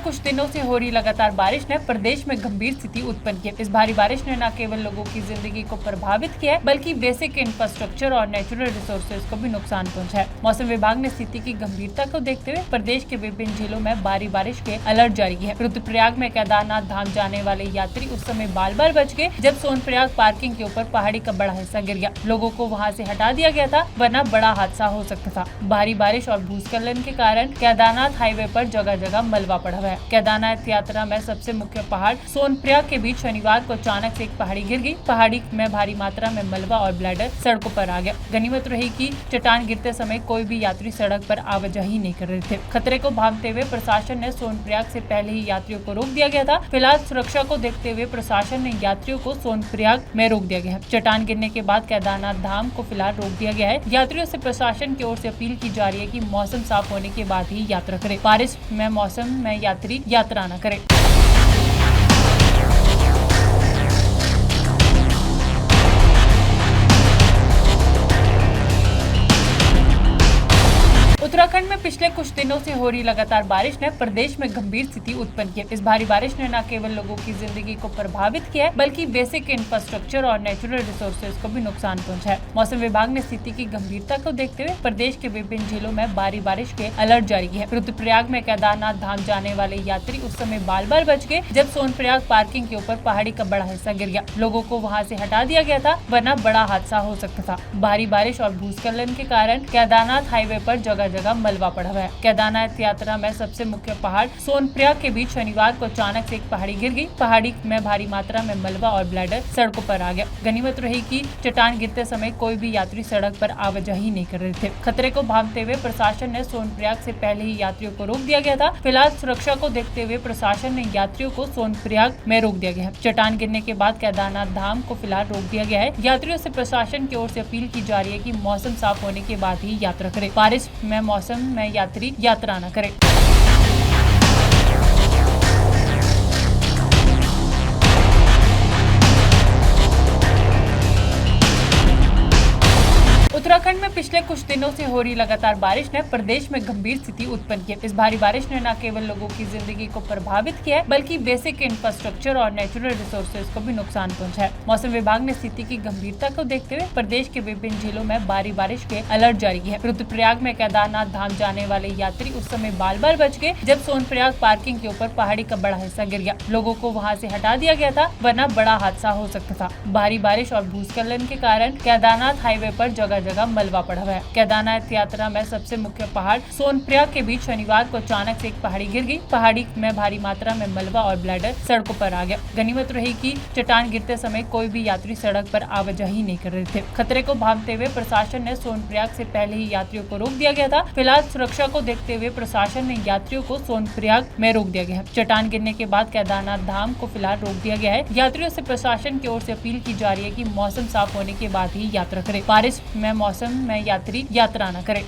कुछ दिनों से हो रही लगातार बारिश ने प्रदेश में गंभीर स्थिति उत्पन्न की है। इस भारी बारिश ने न केवल लोगों की जिंदगी को प्रभावित किया है, बल्कि बेसिक इंफ्रास्ट्रक्चर और नेचुरल रिसोर्सेज को भी नुकसान पहुंचा है। मौसम विभाग ने स्थिति की गंभीरता को देखते हुए प्रदेश के विभिन्न जिलों में भारी बारिश के अलर्ट जारी किए हैं। रुद्रप्रयाग में केदारनाथ धाम जाने वाले यात्री उस समय बाल बाल बच गए जब सोनप्रयाग पार्किंग के ऊपर पहाड़ी का बड़ा हिस्सा गिर गया। लोगों को वहां से हटा दिया गया था, वरना बड़ा हादसा हो सकता था। भारी बारिश और भूस्खलन के कारण केदारनाथ हाईवे पर जगह जगह मलबा पड़ा हुआ है। केदारनाथ यात्रा में सबसे मुख्य पहाड़ सोनप्रयाग के बीच शनिवार को अचानक से एक पहाड़ी गिर गई। पहाड़ी में भारी मात्रा में मलबा और ब्लैडर सड़कों पर आ गया। गनीमत रही कि चट्टान गिरते समय कोई भी यात्री सड़क पर आवाजाही नहीं कर रहे थे। खतरे को भांपते हुए प्रशासन ने सोनप्रयाग से पहले ही यात्रियों को रोक दिया गया था। फिलहाल सुरक्षा को देखते हुए प्रशासन ने यात्रियों को सोनप्रयाग में रोक दिया गया है। चट्टान गिरने के बाद केदारनाथ धाम को फिलहाल रोक दिया गया है। यात्रियों से प्रशासन की ओर से अपील की जा रही है कि मौसम साफ होने के बाद ही यात्रा करें। बारिश में मौसम में यात्री यात्रा न करें। उत्तराखंड में पिछले कुछ दिनों से हो रही लगातार बारिश ने प्रदेश में गंभीर स्थिति उत्पन्न की है। इस भारी बारिश ने न केवल लोगों की जिंदगी को प्रभावित किया है, बल्कि बेसिक इंफ्रास्ट्रक्चर और नेचुरल रिसोर्सेज को भी नुकसान पहुंचा है। मौसम विभाग ने स्थिति की गंभीरता को देखते हुए प्रदेश के विभिन्न जिलों में भारी बारिश के अलर्ट जारी किए हैं। रुद्रप्रयाग में केदारनाथ धाम जाने वाले यात्री उस समय बाल बाल बच गए जब सोनप्रयाग पार्किंग के ऊपर पहाड़ी का बड़ा हिस्सा गिर गया। लोगों को वहाँ से हटा दिया गया था, वरना बड़ा हादसा हो सकता था। भारी बारिश और भूस्खलन के कारण केदारनाथ हाईवे पर जगह जगह मलबा पड़ा हुआ है। केदारनाथ यात्रा में सबसे मुख्य पहाड़ सोनप्रयाग के बीच शनिवार को अचानक से एक पहाड़ी गिर गई। पहाड़ी में भारी मात्रा में मलबा और ब्लैडर सड़कों पर आ गया। गनीमत रही कि चट्टान गिरते समय कोई भी यात्री सड़क पर आवाजाही नहीं कर रहे थे। खतरे को भांपते हुए प्रशासन ने सोनप्रयाग से पहले ही यात्रियों को रोक दिया गया था। फिलहाल सुरक्षा को देखते हुए प्रशासन ने यात्रियों को सोनप्रयाग में रोक दिया गया है। चट्टान गिरने के बाद केदारनाथ धाम को फिलहाल रोक दिया गया है। यात्रियों से प्रशासन की ओर से अपील की जा रही है कि मौसम साफ होने के बाद ही यात्रा करें। बारिश में मौसम में यात्री यात्रा न करें। उत्तराखंड में पिछले कुछ दिनों से हो रही लगातार बारिश ने प्रदेश में गंभीर स्थिति उत्पन्न की है। इस भारी बारिश ने न केवल लोगों की जिंदगी को प्रभावित किया है, बल्कि बेसिक इंफ्रास्ट्रक्चर और नेचुरल रिसोर्सेज को भी नुकसान पहुंचा है। मौसम विभाग ने स्थिति की गंभीरता को देखते हुए प्रदेश के विभिन्न जिलों में भारी बारिश के अलर्ट जारी किए हैं। रुद्रप्रयाग में केदारनाथ धाम जाने वाले यात्री उस समय बाल बाल बच गए जब सोनप्रयाग पार्किंग के ऊपर पहाड़ी का बड़ा हिस्सा गिर गया। लोगों को वहाँ से हटा दिया गया था, वरना बड़ा हादसा हो सकता था। भारी बारिश और भूस्खलन के कारण केदारनाथ हाईवे पर जगह जगह मलबा पड़ा हुआ है। केदारनाथ यात्रा में सबसे मुख्य पहाड़ सोनप्रयाग के बीच शनिवार को अचानक से एक पहाड़ी गिर गई। पहाड़ी में भारी मात्रा में मलबा और ब्लैडर सड़कों पर आ गया। गनीमत रही कि चट्टान गिरते समय कोई भी यात्री सड़क पर आवाजाही नहीं कर रहे थे। खतरे को भांपते हुए प्रशासन ने सोनप्रयाग से पहले ही यात्रियों को रोक दिया गया था। फिलहाल सुरक्षा को देखते हुए प्रशासन ने यात्रियों को सोनप्रयाग में रोक दिया गया है। चट्टान गिरने के बाद केदारनाथ धाम को फिलहाल रोक दिया गया है। यात्रियों से प्रशासन की ओर से अपील की जा रही है कि मौसम साफ होने के बाद ही यात्रा करें। बारिश में मौसम में यात्री यात्रा न करें।